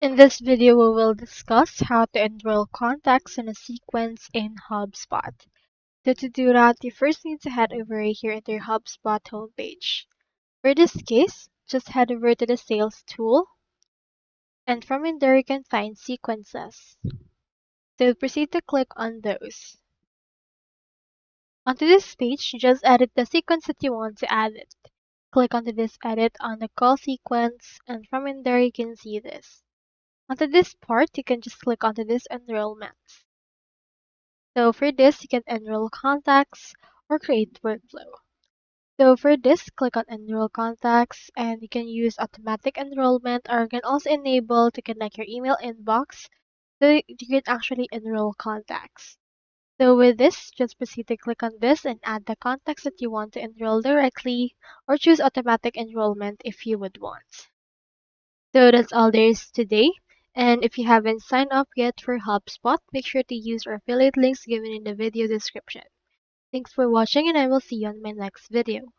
In this video, we will discuss how to enroll contacts in a sequence in HubSpot. So to do that, you first need to head over here into your HubSpot homepage. For this case, just head over to the Sales tool, and from in there you can find sequences. So proceed to click on those. Onto this page, just edit the sequence that you want to edit. Click onto this edit on the call sequence, and from in there you can see this. Onto this part, you can just click onto this enrollment. So for this, you can enroll contacts or create workflow. So for this, click on enroll contacts and you can use automatic enrollment, or you can also enable to connect your email inbox so you can actually enroll contacts. So with this, just proceed to click on this and add the contacts that you want to enroll directly, or choose automatic enrollment if you would want. So that's all there is today. And if you haven't signed up yet for HubSpot, make sure to use our affiliate links given in the video description. Thanks for watching, and I will see you on my next video.